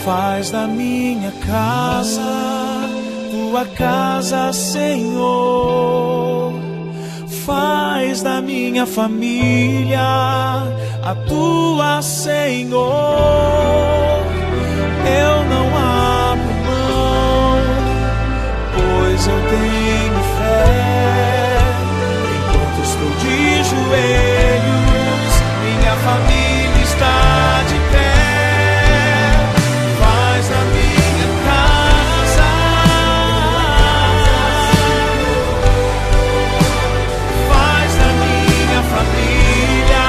Faz da minha casa tua casa, Senhor. Faz da minha família a tua, Senhor. Eu não abro mão, pois eu tenho fé. Enquanto estou de joelhos, minha família está de pé. Faz da minha casa, faz da minha família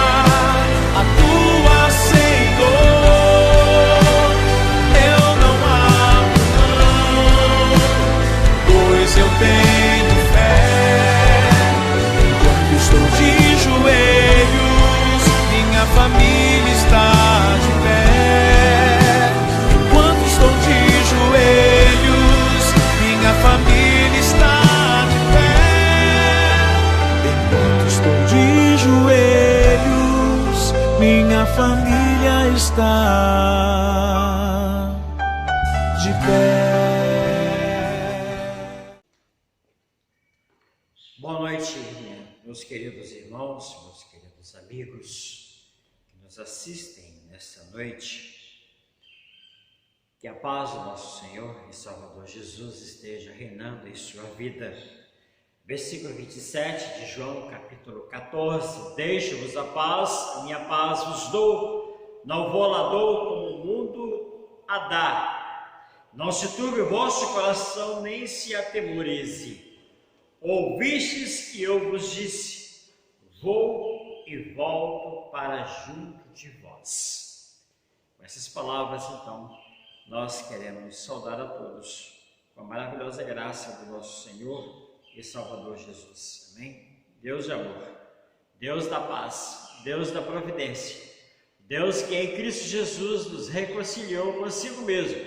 a tua, Senhor. Eu não abro mão, pois eu tenho fé. Enquanto estou de joelhos, minha família está de pé. Enquanto estou de joelhos, minha família está de pé. Enquanto estou de joelhos, minha família está de pé. Boa noite, meus queridos irmãos, meus queridos amigos que nos assistem nesta noite. Que a paz do nosso Senhor e Salvador Jesus esteja reinando em sua vida. Versículo 27 de João, capítulo 14. Deixo-vos a minha paz vos dou, não vou lá dou como o mundo a dá. Não se turbe o vosso coração, nem se atemorize. Ouvistes que eu vos disse, vou e volto para junto de vós. Com essas palavras, então, nós queremos saudar a todos com a maravilhosa graça do nosso Senhor e Salvador Jesus. Amém? Deus de amor, Deus da paz, Deus da providência, Deus que em Cristo Jesus nos reconciliou consigo mesmo,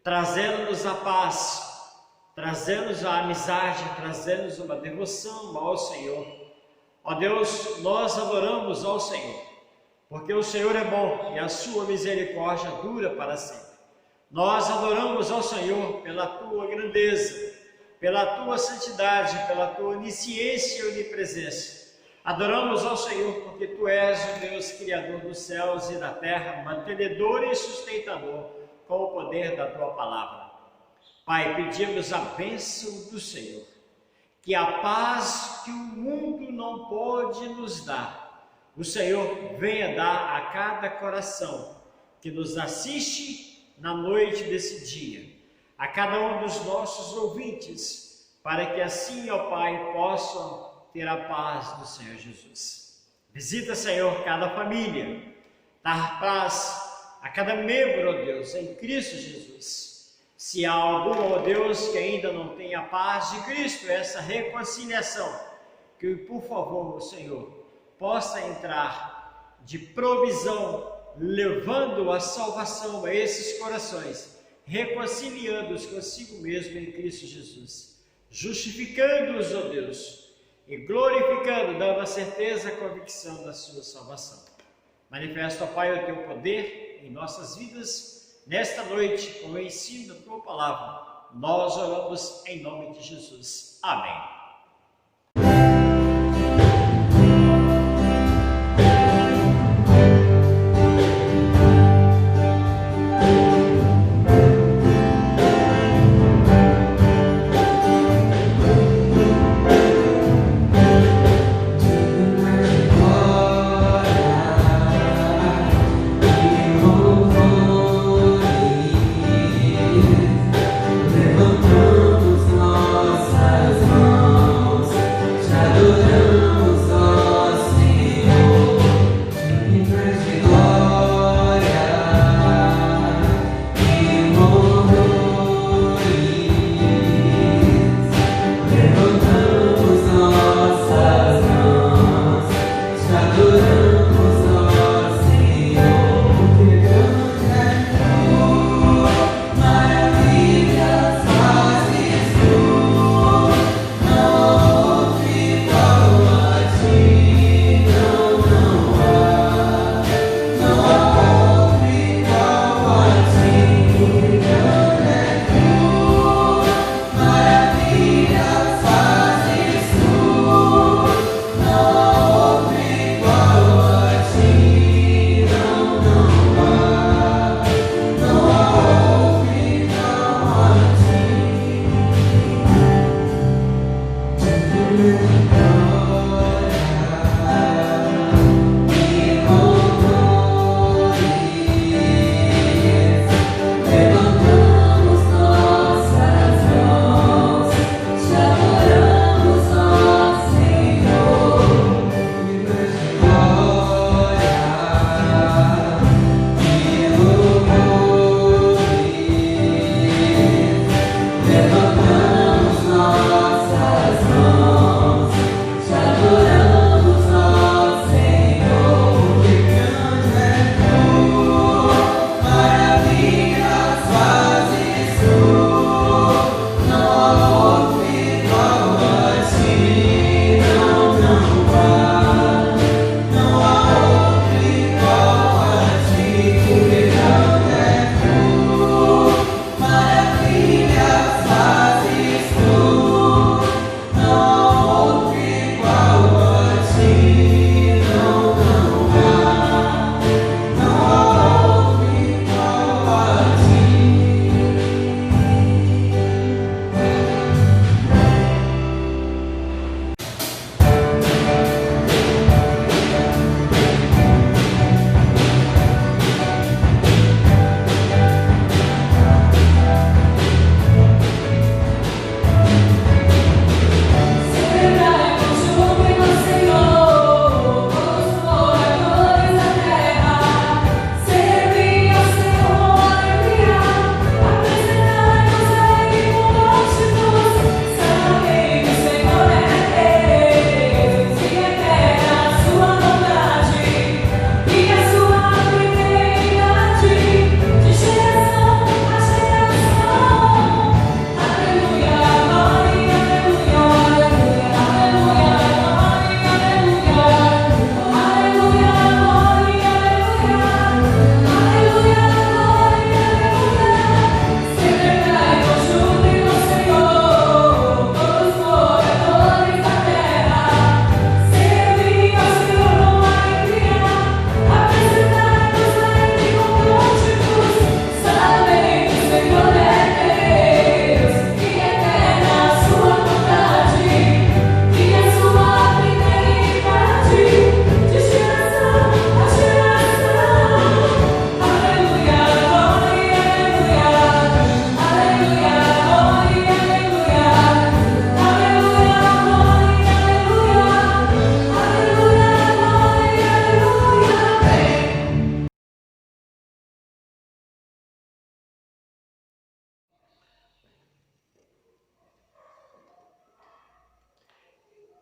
trazendo-nos a paz, trazendo-nos a amizade, trazendo-nos uma devoção ao Senhor. Ó Deus, nós adoramos ao Senhor, porque o Senhor é bom e a sua misericórdia dura para sempre. Nós adoramos ao Senhor pela tua grandeza, pela tua santidade, pela tua onisciência e onipresença. Adoramos ao Senhor porque tu és o Deus criador dos céus e da terra, mantenedor e sustentador com o poder da tua palavra. Pai, pedimos a bênção do Senhor, que a paz que o mundo não pode nos dar, o Senhor venha dar a cada coração que nos assiste na noite desse dia, a cada um dos nossos ouvintes, para que assim, ó Pai, possam ter a paz do Senhor Jesus. Visita, Senhor, cada família, dar paz a cada membro, ó Deus, em Cristo Jesus. Se há algum, ó Deus, que ainda não tem a paz de Cristo, essa reconciliação, que por favor, Senhor, possa entrar de provisão, levando a salvação a esses corações, reconciliando-os consigo mesmo em Cristo Jesus, justificando-os, ó Deus, e glorificando, dando a certeza, a convicção da sua salvação. Manifesta, ó Pai, o teu poder em nossas vidas, nesta noite, com o ensino da tua palavra. Nós oramos em nome de Jesus. Amém. Levantamos nossas mãos.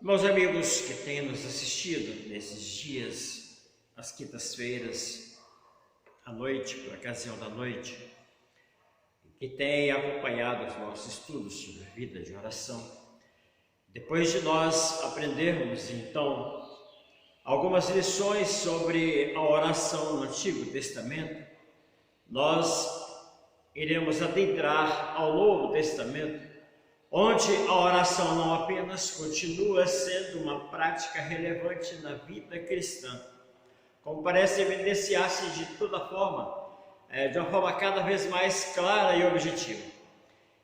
Meus amigos que têm nos assistido nesses dias, às quintas-feiras, à noite, por ocasião da noite, que têm acompanhado os nossos estudos sobre a vida de oração, depois de nós aprendermos, então, algumas lições sobre a oração no Antigo Testamento, nós iremos adentrar ao Novo Testamento, onde a oração não apenas continua sendo uma prática relevante na vida cristã, como parece evidenciar-se de toda forma, de uma forma cada vez mais clara e objetiva.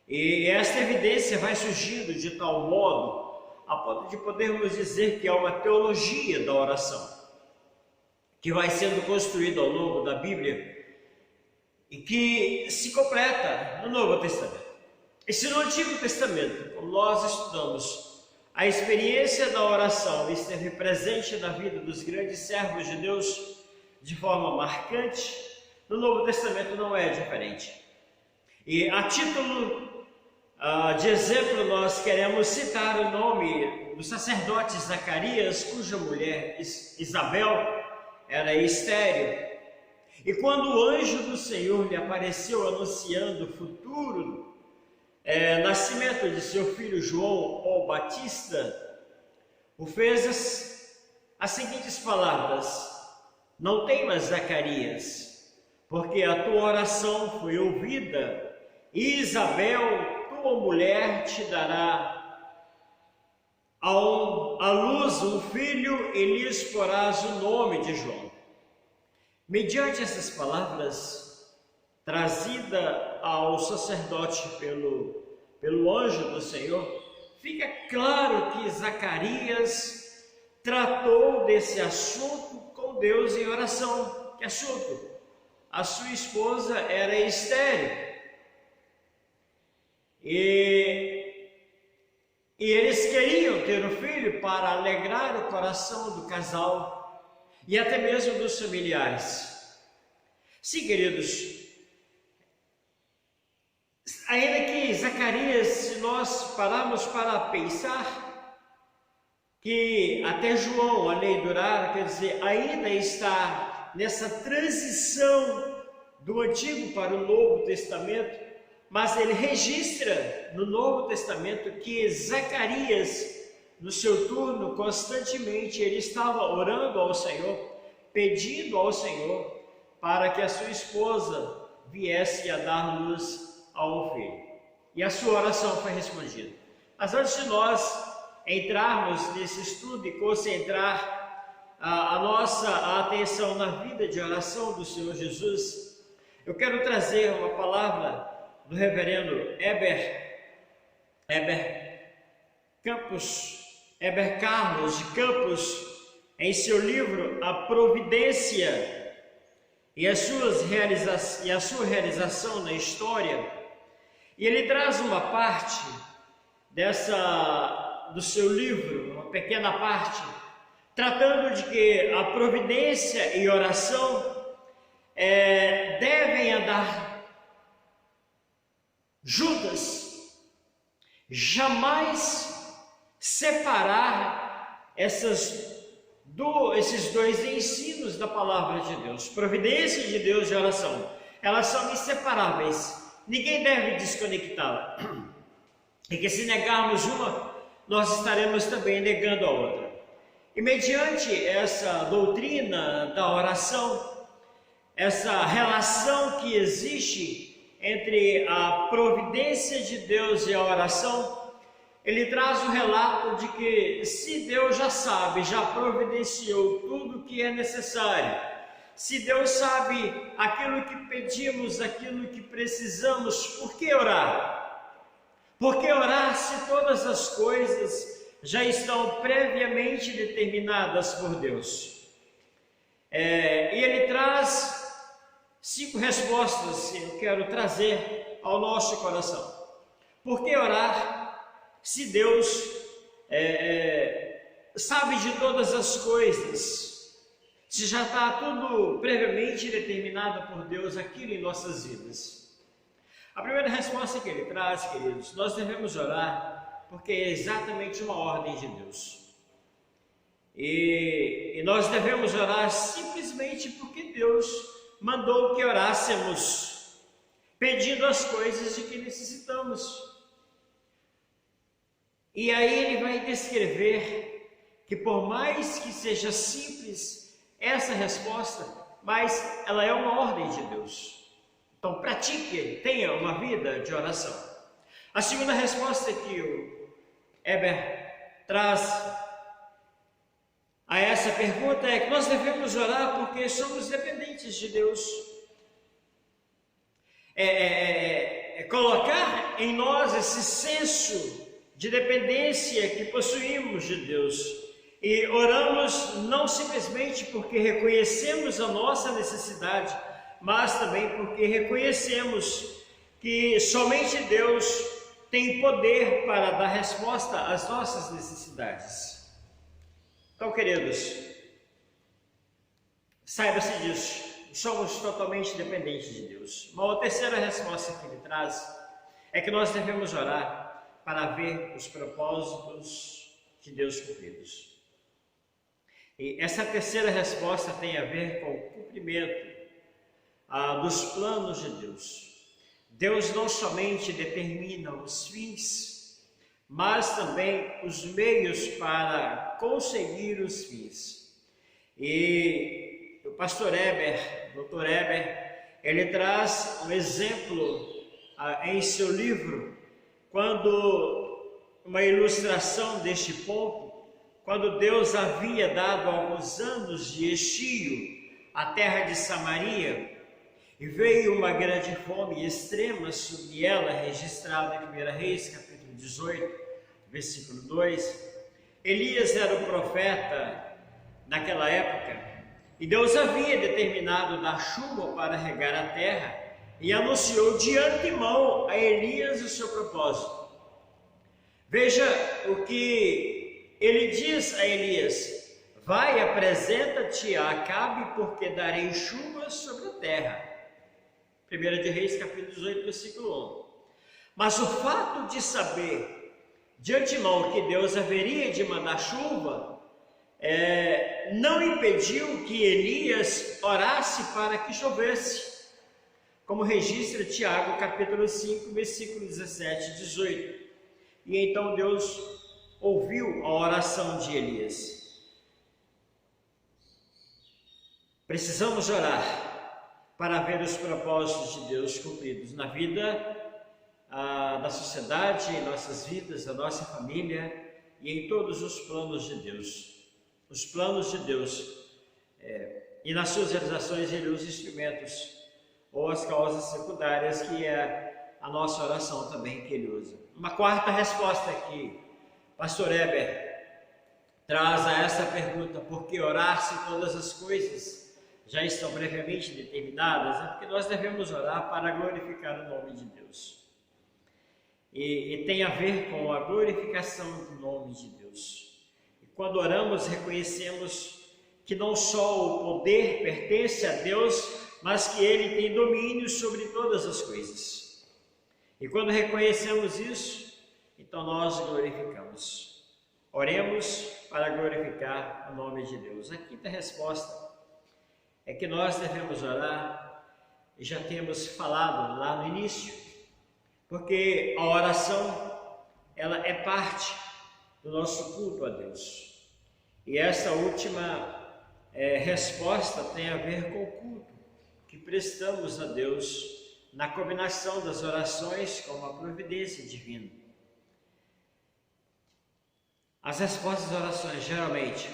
E esta evidência vai surgindo de tal modo, a ponto de podermos dizer que é uma teologia da oração, que vai sendo construída ao longo da Bíblia e que se completa no Novo Testamento. E se no Antigo Testamento, como nós estudamos, a experiência da oração esteve presente na vida dos grandes servos de Deus de forma marcante, no Novo Testamento não é diferente. E a título de exemplo, nós queremos citar o nome do sacerdote Zacarias, cuja mulher Isabel era estéril. E quando o anjo do Senhor lhe apareceu anunciando o futuro nascimento de seu filho João o Batista, o fez as seguintes palavras: não temas, Zacarias, porque a tua oração foi ouvida, e Isabel, tua mulher, te dará à luz um filho, e lhes porás o nome de João. Mediante essas palavras, trazida ao sacerdote pelo anjo do Senhor, fica claro que Zacarias tratou desse assunto com Deus em oração. Que assunto? A sua esposa era estéril. E eles queriam ter um filho para alegrar o coração do casal e até mesmo dos familiares. Sim, queridos, ainda que Zacarias, se nós pararmos para pensar que até João, a lei durar, quer dizer, ainda está nessa transição do Antigo para o Novo Testamento, mas ele registra no Novo Testamento que Zacarias, no seu turno, constantemente ele estava orando ao Senhor, pedindo ao Senhor para que a sua esposa viesse a dar luz ao filho. E a sua oração foi respondida. Mas antes de nós entrarmos nesse estudo e concentrar a nossa atenção na vida de oração do Senhor Jesus, eu quero trazer uma palavra do reverendo Heber Carlos de Campos, em seu livro A Providência e a sua realização na história. E ele traz uma parte do seu livro, uma pequena parte, tratando de que a providência e oração devem andar juntas, jamais separar esses dois ensinos da palavra de Deus. Providência de Deus e oração, elas são inseparáveis, ninguém deve desconectá-la, e que se negarmos uma, nós estaremos também negando a outra. E mediante essa doutrina da oração, essa relação que existe entre a providência de Deus e a oração, ele traz o relato de que se Deus já sabe, já providenciou tudo o que é necessário, se Deus sabe aquilo que pedimos, aquilo que precisamos, por que orar? Por que orar se todas as coisas já estão previamente determinadas por Deus? E ele traz 5 respostas que eu quero trazer ao nosso coração. Por que orar se Deus sabe de todas as coisas, se já está tudo previamente determinado por Deus aquilo em nossas vidas? A primeira resposta que ele traz, queridos, nós devemos orar porque é exatamente uma ordem de Deus. E nós devemos orar simplesmente porque Deus mandou que orássemos, pedindo as coisas de que necessitamos. E aí ele vai descrever que por mais que seja simples essa resposta, mas ela é uma ordem de Deus. Então pratique, tenha uma vida de oração. A segunda resposta que o Eber traz a essa pergunta é que nós devemos orar porque somos dependentes de Deus. Colocar em nós esse senso de dependência que possuímos de Deus. E oramos não simplesmente porque reconhecemos a nossa necessidade, mas também porque reconhecemos que somente Deus tem poder para dar resposta às nossas necessidades. Então, queridos, saiba-se disso, somos totalmente dependentes de Deus. Uma terceira resposta que ele traz é que nós devemos orar para ver os propósitos de Deus cumpridos. E essa terceira resposta tem a ver com o cumprimento dos planos de Deus. Deus não somente determina os fins, mas também os meios para conseguir os fins. E o pastor Eber, Dr. Eber, ele traz um exemplo em seu livro, quando uma ilustração deste ponto, quando Deus havia dado alguns anos de estio à terra de Samaria, e veio uma grande fome extrema sobre ela, registrada em 1 Reis, capítulo 18, versículo 2. Elias era o profeta naquela época, e Deus havia determinado dar chuva para regar a terra, e anunciou de antemão a Elias o seu propósito. Veja o que ele diz a Elias: vai, apresenta-te a Acabe, porque darei chuva sobre a terra. 1 de Reis, capítulo 18, versículo 1. Mas o fato de saber de antemão que Deus haveria de mandar chuva, não impediu que Elias orasse para que chovesse, como registra Tiago, capítulo 5, versículo 17 e 18. E então Deus ouviu a oração de Elias. Precisamos orar para ver os propósitos de Deus cumpridos na vida da sociedade, em nossas vidas, da nossa família e em todos os planos de Deus. Os planos de Deus e nas suas realizações ele usa instrumentos ou as causas secundárias, que é a nossa oração também que ele usa. Uma quarta resposta que pastor Eber traz a essa pergunta: por que orar se todas as coisas já estão previamente determinadas? É porque nós devemos orar para glorificar o nome de Deus. E tem a ver com a glorificação do nome de Deus. E quando oramos, reconhecemos que não só o poder pertence a Deus, mas que Ele tem domínio sobre todas as coisas. E quando reconhecemos isso, então nós glorificamos. Oremos para glorificar o nome de Deus. A quinta resposta é que nós devemos orar, e já temos falado lá no início, porque a oração, ela é parte do nosso culto a Deus. E essa última resposta tem a ver com o culto que prestamos a Deus na combinação das orações com a providência divina. As respostas às orações geralmente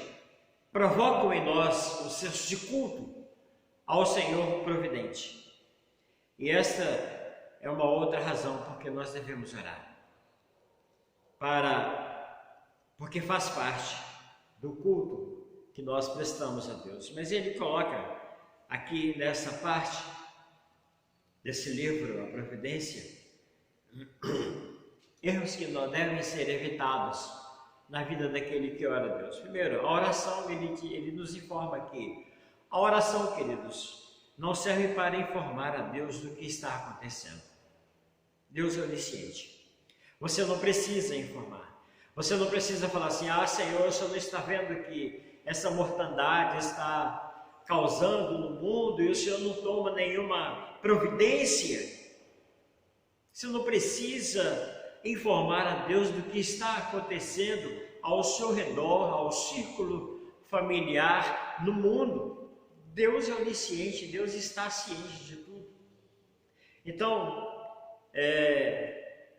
provocam em nós um senso de culto ao Senhor providente. E esta é uma outra razão porque nós devemos orar. Porque faz parte do culto que nós prestamos a Deus. Mas ele coloca aqui nessa parte desse livro, a Providência, erros que não devem ser evitados na vida daquele que ora a Deus. Primeiro, a oração, ele nos informa que a oração, queridos, não serve para informar a Deus do que está acontecendo. Deus é onisciente. Você não precisa informar. Você não precisa falar assim: ah, Senhor, o Senhor não está vendo que essa mortandade está causando no mundo e o Senhor não toma nenhuma providência? Você não precisa informar a Deus do que está acontecendo ao seu redor, ao círculo familiar, no mundo. Deus é onisciente, Deus está ciente de tudo. Então,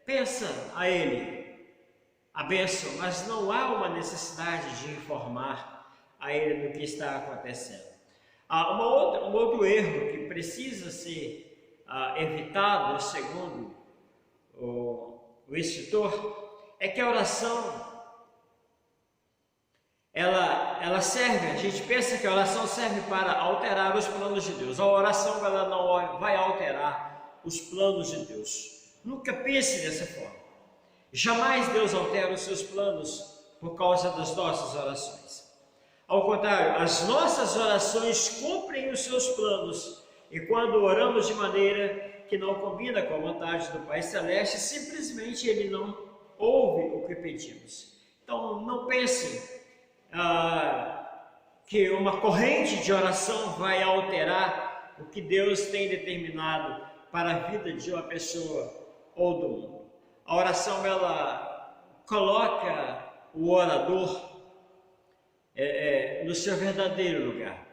pensa a Ele a bênção, mas não há uma necessidade de informar a Ele do que está acontecendo. Há um outro erro que precisa ser evitado, segundo o escritor, é que a oração ela serve, a gente pensa que a oração serve para alterar os planos de Deus. A oração ela não vai alterar os planos de Deus. Nunca pense dessa forma. Jamais Deus altera os seus planos por causa das nossas orações. Ao contrário, as nossas orações cumprem os seus planos, e quando oramos de maneira que não combina com a vontade do Pai Celeste, simplesmente Ele não ouve o que pedimos. Então, não pense que uma corrente de oração vai alterar o que Deus tem determinado para a vida de uma pessoa ou do mundo. A oração, ela coloca o orador no seu verdadeiro lugar,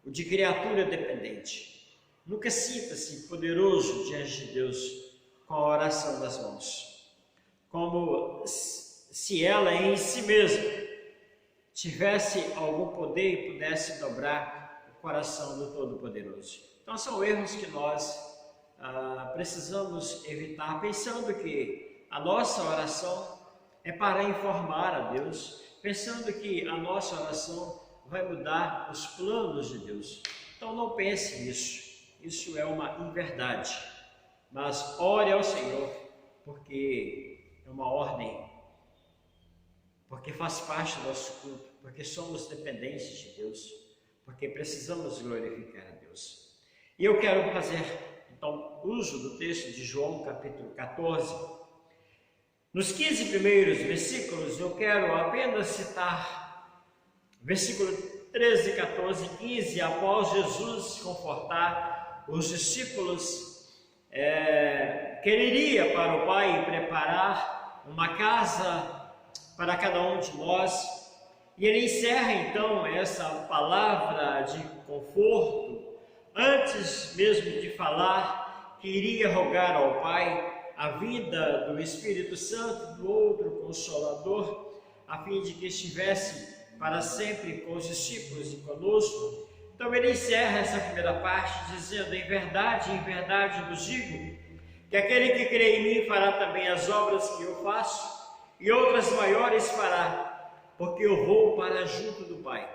o de criatura dependente. Nunca sinta-se poderoso diante de Deus com a oração das mãos, como se ela em si mesma tivesse algum poder e pudesse dobrar o coração do Todo-Poderoso. Então são erros que nós precisamos evitar, pensando que a nossa oração é para informar a Deus, pensando que a nossa oração vai mudar os planos de Deus. Então não pense nisso, isso é uma inverdade, mas ore ao Senhor, porque é uma ordem, porque faz parte do nosso culto, porque somos dependentes de Deus, porque precisamos glorificar a Deus. E eu quero fazer, então, uso do texto de João, capítulo 14. Nos 15 primeiros versículos, eu quero apenas citar versículo 13, 14 e 15, após Jesus confortar os discípulos, que ele iria para o Pai preparar uma casa para cada um de nós. E ele encerra então essa palavra de conforto, antes mesmo de falar que iria rogar ao Pai a vinda do Espírito Santo, do outro Consolador, a fim de que estivesse para sempre com os discípulos e conosco. Então ele encerra essa primeira parte dizendo: em verdade vos digo, que aquele que crê em mim fará também as obras que eu faço, e outras maiores fará, porque eu vou para junto do Pai.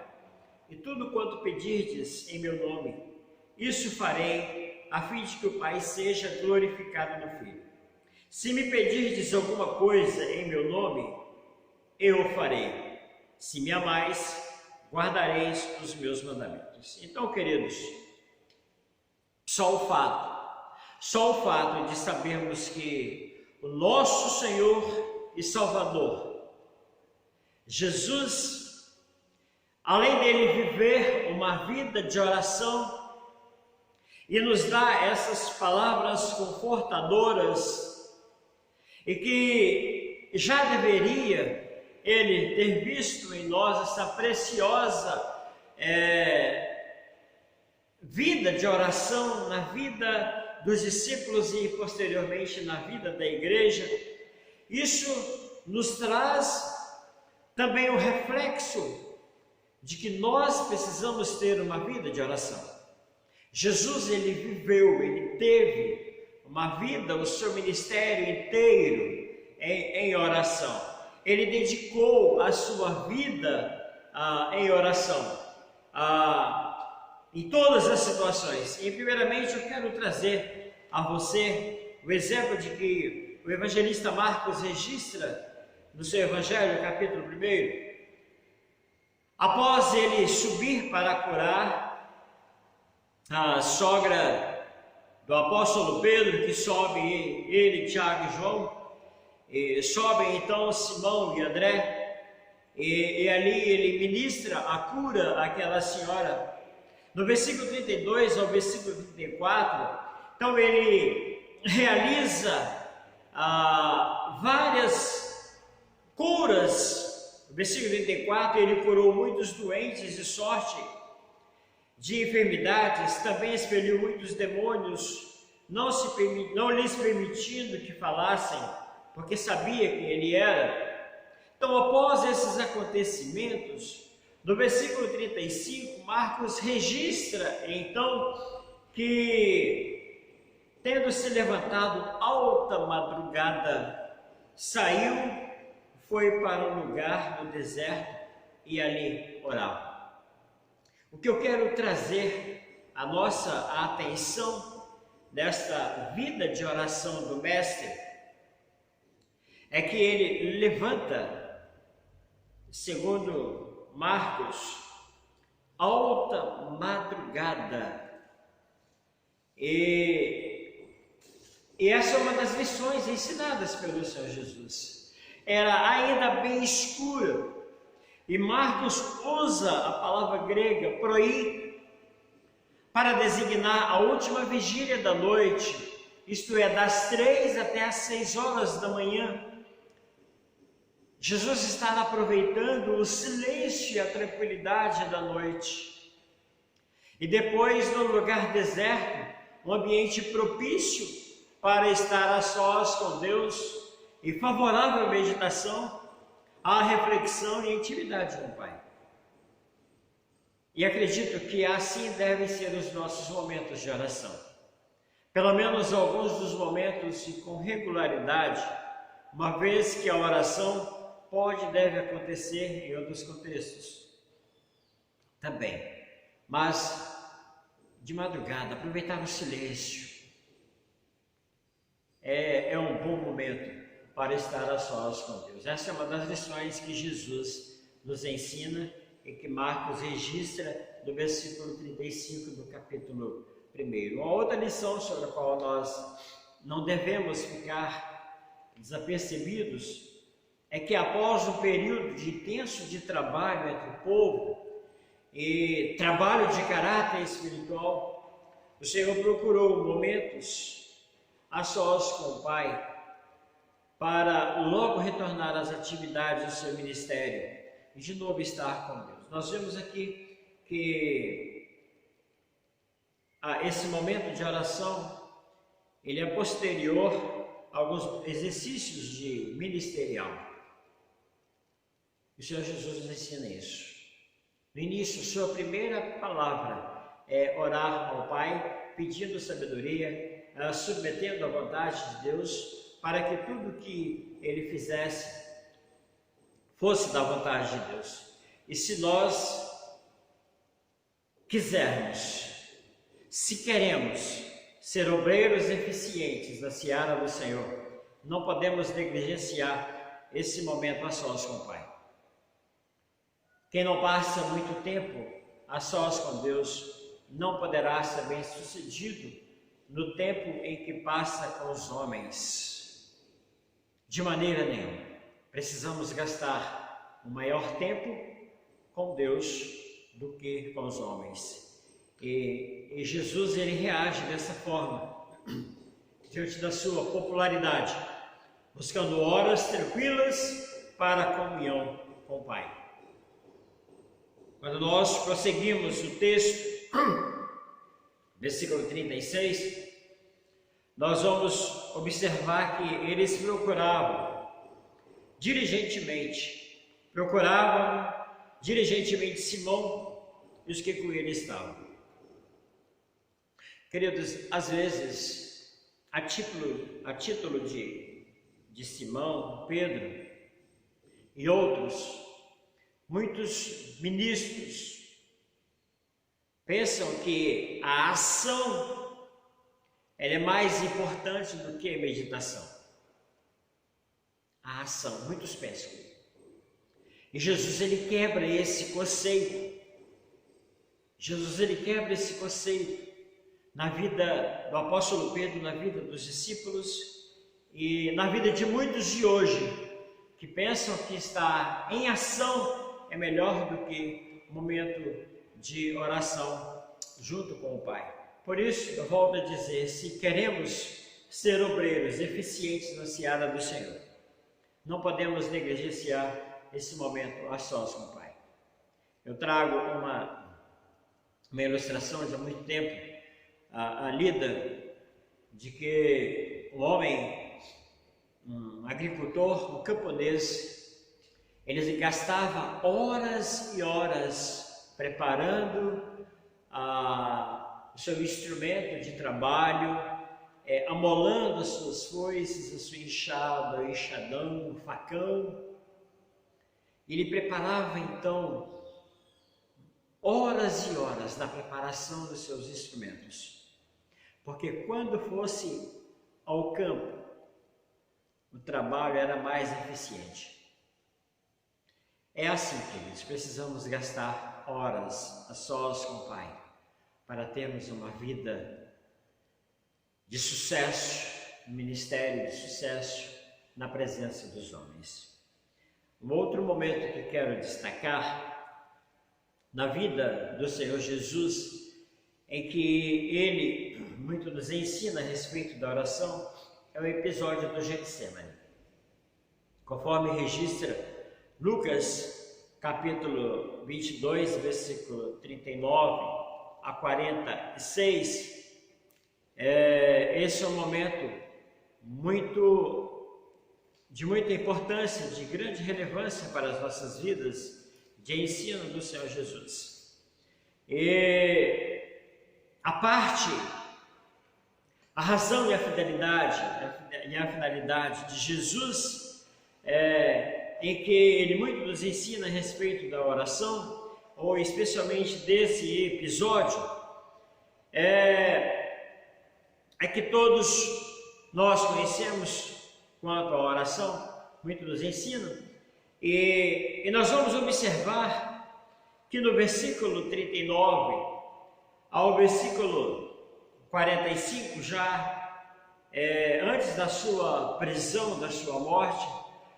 E tudo quanto pedirdes em meu nome, isso farei, a fim de que o Pai seja glorificado no Filho. Se me pedirdes alguma coisa em meu nome, eu o farei. Se me amais, guardareis os meus mandamentos. Então, queridos, só o fato de sabermos que o nosso Senhor e Salvador, Jesus, além dele viver uma vida de oração e nos dar essas palavras confortadoras, e que já deveria ele ter visto em nós essa preciosa vida de oração na vida dos discípulos e posteriormente na vida da igreja, isso nos traz também o reflexo de que nós precisamos ter uma vida de oração. Jesus, ele viveu, ele teve uma vida, o seu ministério inteiro em oração. Ele dedicou a sua vida em oração, em todas as situações. E primeiramente eu quero trazer a você o exemplo de que o evangelista Marcos registra no seu evangelho, capítulo 1. Após ele subir para curar a sogra do apóstolo Pedro, que sobe ele, Tiago e João, e sobem então Simão e André, e ali ele ministra a cura àquela senhora. No versículo 32 ao versículo 34, então ele realiza várias curas. No versículo 34, ele curou muitos doentes de sorte, de enfermidades, também expeliu muitos demônios, não lhes permitindo que falassem, porque sabia quem ele era. Então, após esses acontecimentos, no versículo 35, Marcos registra, então, que, tendo se levantado alta madrugada, saiu, foi para um lugar no deserto e ali orava. O que eu quero trazer à nossa atenção nesta vida de oração do Mestre é que ele levanta, segundo Marcos, alta madrugada. E essa é uma das lições ensinadas pelo Senhor Jesus. Era ainda bem escuro. E Marcos usa a palavra grega proí para designar a última vigília da noite, isto é, das 3 até as 6 horas da manhã. Jesus está aproveitando o silêncio e a tranquilidade da noite. E depois, no lugar deserto, um ambiente propício para estar a sós com Deus e favorável à meditação, à reflexão e à intimidade com o Pai. E acredito que assim devem ser os nossos momentos de oração. Pelo menos alguns dos momentos e com regularidade, uma vez que a oração pode e deve acontecer em outros contextos também. Mas de madrugada, aproveitar o silêncio é um bom momento para estar a sós com Deus. Essa é uma das lições que Jesus nos ensina e que Marcos registra no versículo 35 do capítulo 1. Uma outra lição sobre a qual nós não devemos ficar desapercebidos é que após um período de intenso de trabalho entre o povo e trabalho de caráter espiritual, o Senhor procurou momentos a sós com o Pai para logo retornar às atividades do seu ministério e de novo estar com Deus. Nós vemos aqui que esse momento de oração ele é posterior a alguns exercícios de ministerial. O Senhor Jesus nos ensina isso. No início, sua primeira palavra é orar ao Pai, pedindo sabedoria, submetendo à vontade de Deus, para que tudo que ele fizesse fosse da vontade de Deus. E se nós quisermos, se queremos ser obreiros eficientes na seara do Senhor, não podemos negligenciar esse momento a sós com o Pai. Quem não passa muito tempo a sós com Deus não poderá ser bem sucedido no tempo em que passa com os homens. De maneira nenhuma. Precisamos gastar o maior tempo com Deus do que com os homens. E Jesus ele reage dessa forma diante da sua popularidade, buscando horas tranquilas para a comunhão com o Pai. Quando nós prosseguimos o texto, versículo 36, nós vamos observar que eles procuravam diligentemente Simão e os que com ele estavam. Queridos, às vezes, a título de Simão, Pedro e outros, muitos ministros pensam que a ação ela é mais importante do que a meditação. A ação, muitos pensam. E Jesus ele quebra esse conceito. Jesus ele quebra esse conceito na vida do apóstolo Pedro, na vida dos discípulos e na vida de muitos de hoje, que pensam que estar em ação é melhor do que momento de oração junto com o Pai. Por isso, eu volto a dizer, se queremos ser obreiros eficientes na seara do Senhor, não podemos negligenciar esse momento a sós com o Pai. Eu trago uma ilustração de há muito tempo, a lida de que um homem, um agricultor, um camponês, ele gastava horas e horas preparando o seu instrumento de trabalho, amolando as suas foices, a sua enxada, o enxadão, o facão. Ele preparava então horas e horas na preparação dos seus instrumentos, porque quando fosse ao campo, o trabalho era mais eficiente. É assim, queridos, precisamos gastar horas a sós com o Pai, para termos uma vida de sucesso, um ministério de sucesso na presença dos homens. Um outro momento que quero destacar na vida do Senhor Jesus, em que Ele muito nos ensina a respeito da oração, é o episódio do Getsemane. Conforme registra Lucas, capítulo 22, versículo 39 a 46, esse é um momento de muita importância, de grande relevância para as nossas vidas, de ensino do Senhor Jesus. E a razão e a finalidade de Jesus, em que Ele muito nos ensina a respeito da oração, ou especialmente desse episódio, é que todos nós conhecemos quanto à oração, muito nos ensinam, e nós vamos observar que no versículo 39 ao versículo 45, já antes da sua prisão, da sua morte,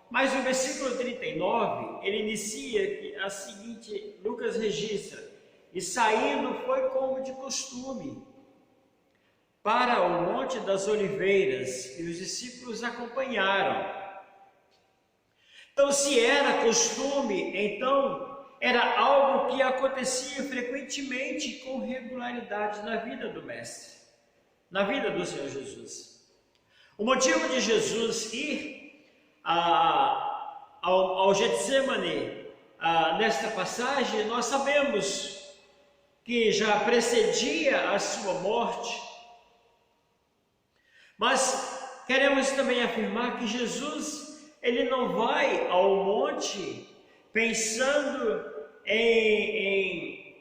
mas o versículo 39, ele inicia a seguinte, Lucas registra: e saindo foi como de costume para o Monte das Oliveiras, e os discípulos acompanharam. Então, se era costume, então era algo que acontecia frequentemente, com regularidade na vida do Mestre, na vida do Senhor Jesus. O motivo de Jesus ir ao Getsemane, nesta passagem, nós sabemos que já precedia a sua morte, mas queremos também afirmar que Jesus, ele não vai ao monte pensando em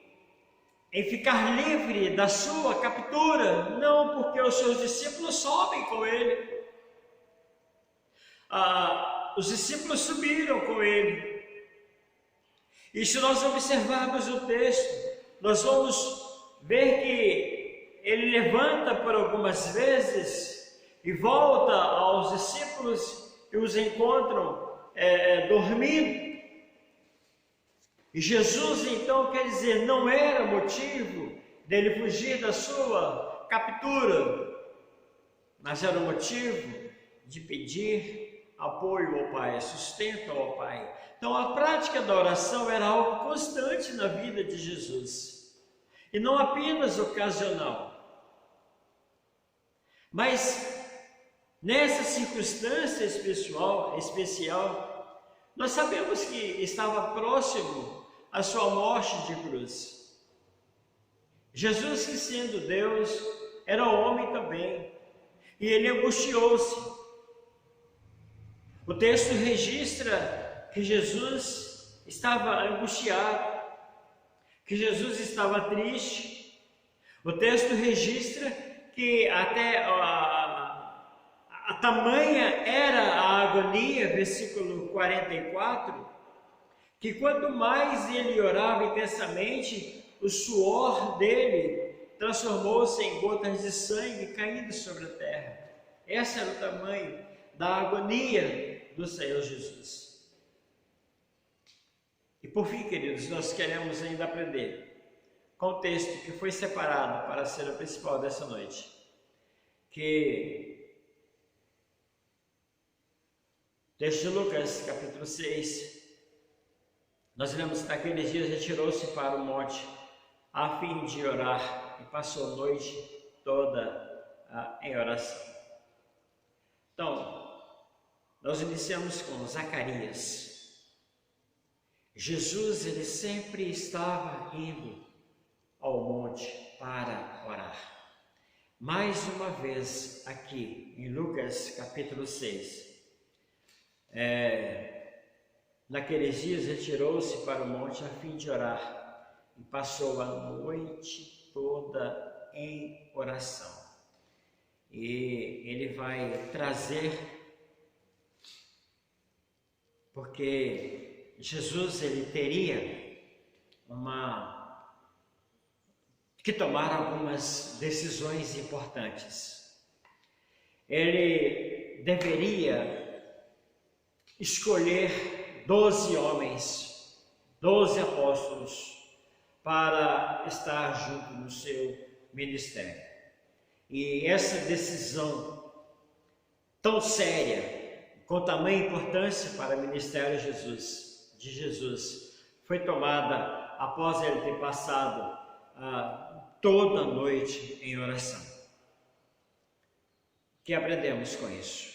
ficar livre da sua captura, não, porque os seus discípulos sobem com ele. Os discípulos subiram com ele. E se nós observarmos o texto, nós vamos ver que ele levanta por algumas vezes e volta aos discípulos e os encontram dormindo. E Jesus, então, quer dizer, não era motivo dele fugir da sua captura, mas era motivo de pedir apoio ao Pai, sustento ao Pai. Então, a prática da oração era algo constante na vida de Jesus, e não apenas ocasional. Mas nessa circunstância especial, nós sabemos que estava próximo a sua morte de cruz. Jesus, que sendo Deus, era homem também, e ele angustiou-se. O texto registra que Jesus estava angustiado, que Jesus estava triste. O texto registra que até a tamanha era a agonia, versículo 44, que quanto mais ele orava intensamente, o suor dele transformou-se em gotas de sangue caindo sobre a terra. Esse era o tamanho da agonia do Senhor Jesus. por fim, queridos, nós queremos ainda aprender com o texto que foi separado para ser o principal dessa noite, que texto de Lucas, capítulo 6, nós lemos que naqueles dias retirou-se para o monte a fim de orar e passou a noite toda em oração. Então, nós iniciamos com Zacarias. Jesus, ele sempre estava indo ao monte para orar. Mais uma vez aqui em Lucas capítulo 6, naqueles dias retirou-se para o monte a fim de orar e passou a noite toda em oração. E ele vai trazer, porque Jesus ele teria que tomar algumas decisões importantes. Ele deveria escolher 12 homens, 12 apóstolos, para estar junto no seu ministério. E essa decisão tão séria, com tamanha importância para o ministério de Jesus, foi tomada após ele ter passado toda a noite em oração. O que aprendemos com isso?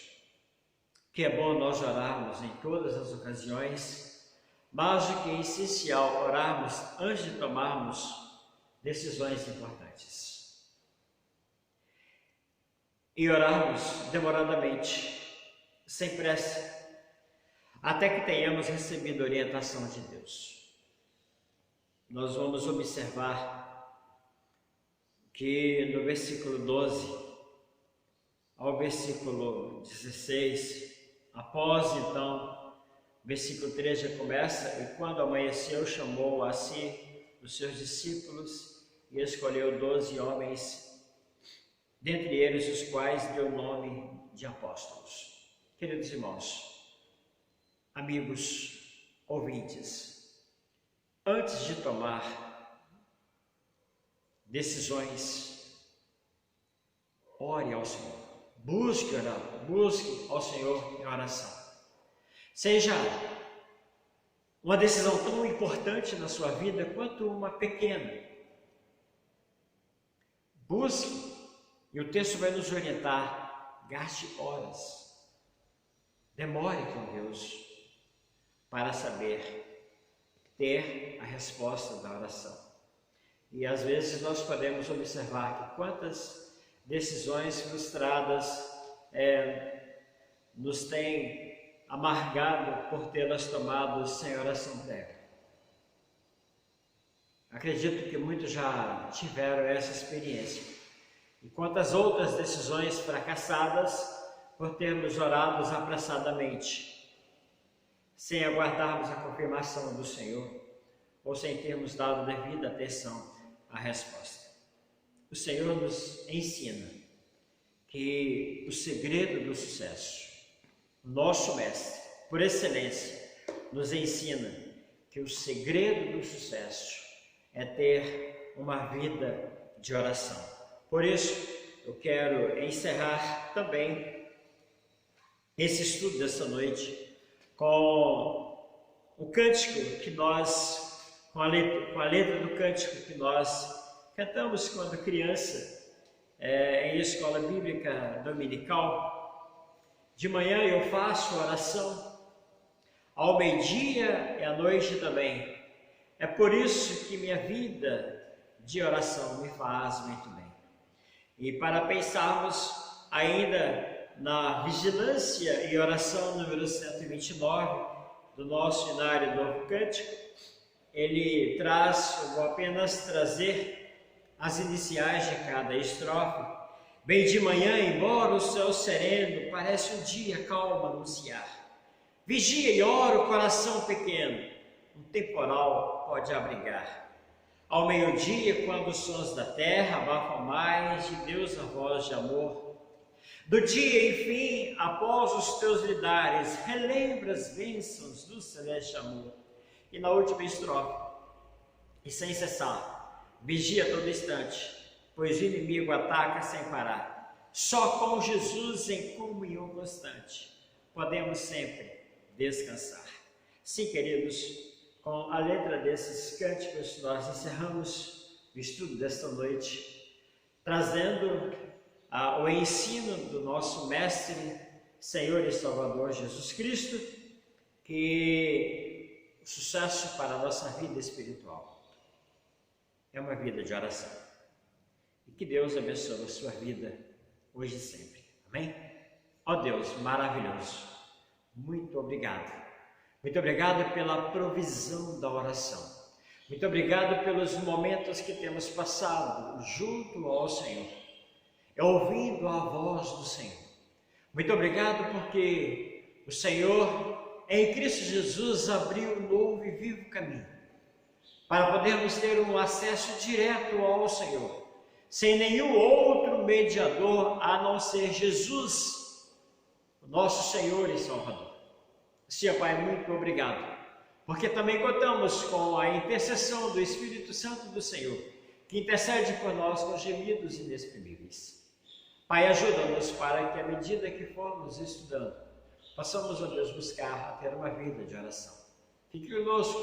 Que é bom nós orarmos em todas as ocasiões, mas o que é essencial orarmos antes de tomarmos decisões importantes. E orarmos demoradamente, sem pressa, até que tenhamos recebido orientação de Deus. Nós vamos observar que no versículo 12 ao versículo 16, após então, versículo 13 já começa: e quando amanheceu, chamou a si os seus discípulos e escolheu 12 homens, dentre eles os quais deu o nome de apóstolos. Queridos irmãos, amigos, ouvintes, antes de tomar decisões, ore ao Senhor, busque ao Senhor em oração. Seja uma decisão tão importante na sua vida quanto uma pequena, busque. E o texto vai nos orientar: gaste horas, demore com Deus para saber ter a resposta da oração. E às vezes nós podemos observar que quantas decisões frustradas nos têm amargado por tê-las tomado sem oração prévia. Acredito que muitos já tiveram essa experiência. E quantas outras decisões fracassadas por termos orado apressadamente, sem aguardarmos a confirmação do Senhor, ou sem termos dado devida atenção à resposta. O Senhor nos ensina que o segredo do sucesso, o nosso mestre, por excelência, nos ensina que o segredo do sucesso é ter uma vida de oração. Por isso, eu quero encerrar também esse estudo dessa noite com o cântico que nós, com a letra do cântico que nós cantamos quando criança, em escola bíblica dominical. De manhã eu faço oração, ao meio-dia e à noite também. É por isso que minha vida de oração me faz muito bem. E para pensarmos ainda na vigilância e oração número 129 do nosso Inário Novo Cântico, ele traz, vou apenas trazer as iniciais de cada estrofe. Bem de manhã, embora o céu sereno parece um dia calmo anunciar, vigia e ora o coração pequeno, um temporal pode abrigar. Ao meio-dia, quando os sons da terra abafam mais, de Deus a voz de amor. Do dia, enfim, após os teus lidares, relembra as bênçãos do celeste amor. E na última estrofe, e sem cessar, vigia a todo instante, pois o inimigo ataca sem parar. Só com Jesus em comunhão constante podemos sempre descansar. Sim, queridos, com a letra desses cânticos nós encerramos o estudo desta noite, trazendo o ensino do nosso Mestre, Senhor e Salvador Jesus Cristo, que o sucesso para a nossa vida espiritual é uma vida de oração. E que Deus abençoe a sua vida hoje e sempre. Amém? Ó Deus maravilhoso, muito obrigado. Muito obrigado pela provisão da oração. Muito obrigado pelos momentos que temos passado junto ao Senhor, ouvindo a voz do Senhor. Muito obrigado porque o Senhor, em Cristo Jesus, abriu um novo e vivo caminho para podermos ter um acesso direto ao Senhor, sem nenhum outro mediador a não ser Jesus, o nosso Senhor e Salvador. Sim, Pai, muito obrigado, porque também contamos com a intercessão do Espírito Santo do Senhor, que intercede por nós com gemidos inexprimíveis. Pai, ajuda-nos para que, à medida que formos estudando, possamos, ó Deus, buscar ter uma vida de oração. Fique conosco,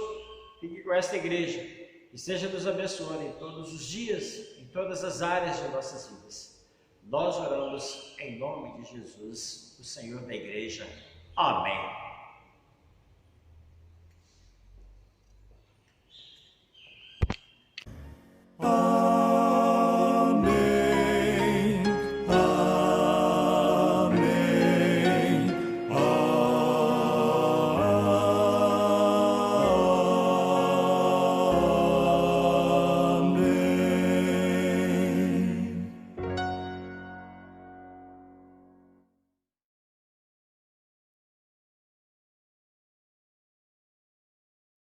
fique com esta igreja, e esteja nos abençoando em todos os dias, em todas as áreas de nossas vidas. Nós oramos em nome de Jesus, o Senhor da igreja. Amém.